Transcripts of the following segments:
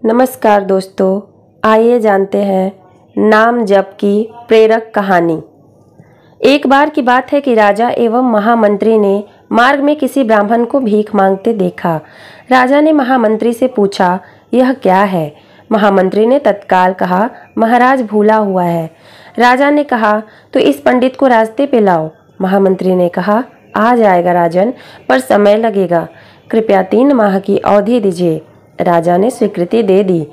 नमस्कार दोस्तों, आइए जानते हैं नाम जप की प्रेरक कहानी। एक बार की बात है कि राजा एवं महामंत्री ने मार्ग में किसी ब्राह्मण को भीख मांगते देखा। राजा ने महामंत्री से पूछा, यह क्या है? महामंत्री ने तत्काल कहा, महाराज भूला हुआ है। राजा ने कहा, तो इस पंडित को रास्ते पे लाओ। महामंत्री ने कहा, आ जाएगा राजन, पर समय लगेगा, कृपया 3 माह की अवधि दीजिए। राजा ने स्वीकृति दे दी।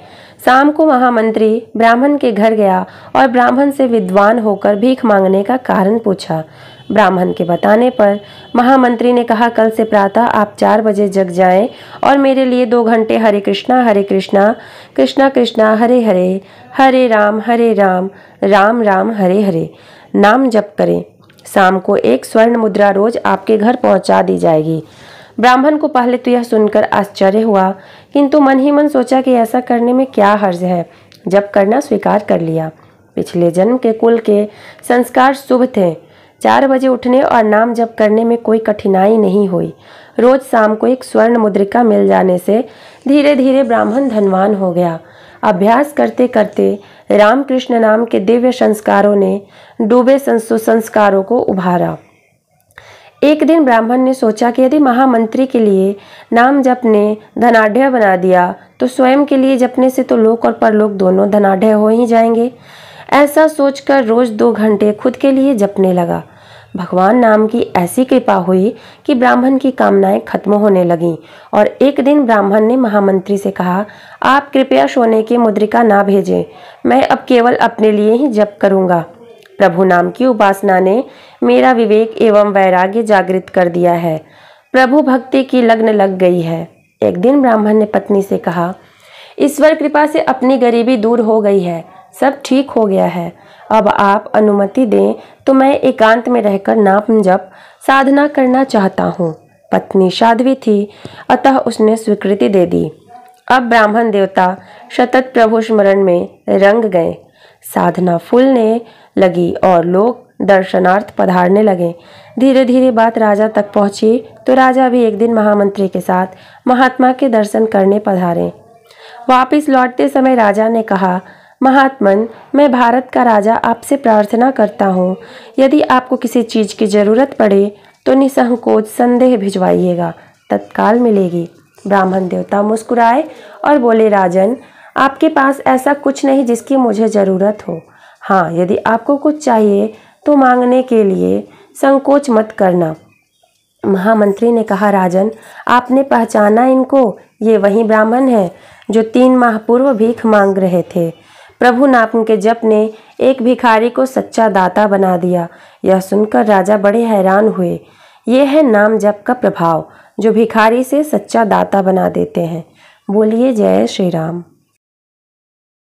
शाम को महामंत्री ब्राह्मण के घर गया और ब्राह्मण से विद्वान होकर भीख मांगने का कारण पूछा। ब्राह्मण के बताने पर महामंत्री ने कहा, कल से प्रातः आप 4 बजे जग जाएं और मेरे लिए 2 घंटे हरे कृष्णा कृष्णा कृष्णा हरे हरे, हरे राम राम राम हरे हरे नाम जप करें। शाम को 1 स्वर्ण मुद्रा रोज आपके घर पहुंचा दी जाएगी। ब्राह्मण को पहले तो यह सुनकर आश्चर्य हुआ, किंतु मन ही मन सोचा कि ऐसा करने में क्या हर्ज है। जप करना स्वीकार कर लिया। पिछले जन्म के कुल के संस्कार शुभ थे। 4 बजे उठने और नाम जप करने में कोई कठिनाई नहीं हुई। रोज शाम को 1 स्वर्ण मुद्रिका मिल जाने से धीरे धीरे ब्राह्मण धनवान हो गया। अभ्यास करते करते रामकृष्ण नाम के दिव्य संस्कारों ने डूबे संस्कारों को उभारा। एक दिन ब्राह्मण ने सोचा कि यदि महामंत्री के लिए नाम जप ने धनाढ़ बना दिया तो स्वयं के लिए जपने से तो लोक और परलोक दोनों धनाढ़ हो ही जाएंगे। ऐसा सोचकर रोज 2 घंटे खुद के लिए जपने लगा। भगवान नाम की ऐसी कृपा हुई कि ब्राह्मण की कामनाएं खत्म होने लगीं और एक दिन ब्राह्मण ने महामंत्री से कहा, आप कृपया सोने की मुद्रिका ना भेजें, मैं अब केवल अपने लिए ही जप करूंगा। प्रभु नाम की उपासना ने मेरा विवेक एवं वैराग्य जागृत कर दिया है। प्रभु भक्ति की लगन लग गई है। एक दिन ब्राह्मण ने पत्नी से कहा, ईश्वर कृपा से अपनी गरीबी दूर हो गई है, सब ठीक हो गया है। अब आप अनुमति दें तो मैं एकांत में रहकर नाम जप साधना करना चाहता हूँ। पत्नी साध्वी थी, अतः उसने स्वीकृति दे दी। अब ब्राह्मण देवता सतत प्रभु स्मरण में रंग गए। साधना फूलने लगी और लोग दर्शनार्थ पधारने लगे। धीरे धीरे बात राजा तक पहुंची तो राजा भी एक दिन महामंत्री के साथ महात्मा के दर्शन करने पधारे। वापिस लौटते समय राजा ने कहा, महात्मन, मैं भारत का राजा आपसे प्रार्थना करता हूँ, यदि आपको किसी चीज की जरूरत पड़े तो निसंकोच संदेह भिजवाइएगा, तत्काल मिलेगी। ब्राह्मण देवता मुस्कुराए और बोले, राजन, आपके पास ऐसा कुछ नहीं जिसकी मुझे जरूरत हो। हाँ, यदि आपको कुछ चाहिए तो मांगने के लिए संकोच मत करना। महामंत्री ने कहा, राजन, आपने पहचाना इनको? ये वही ब्राह्मण हैं जो 3 माह पूर्व भीख मांग रहे थे। प्रभु नाम के जप ने एक भिखारी को सच्चा दाता बना दिया। यह सुनकर राजा बड़े हैरान हुए। ये है नाम जप का प्रभाव, जो भिखारी से सच्चा दाता बना देते हैं। बोलिए जय श्री राम।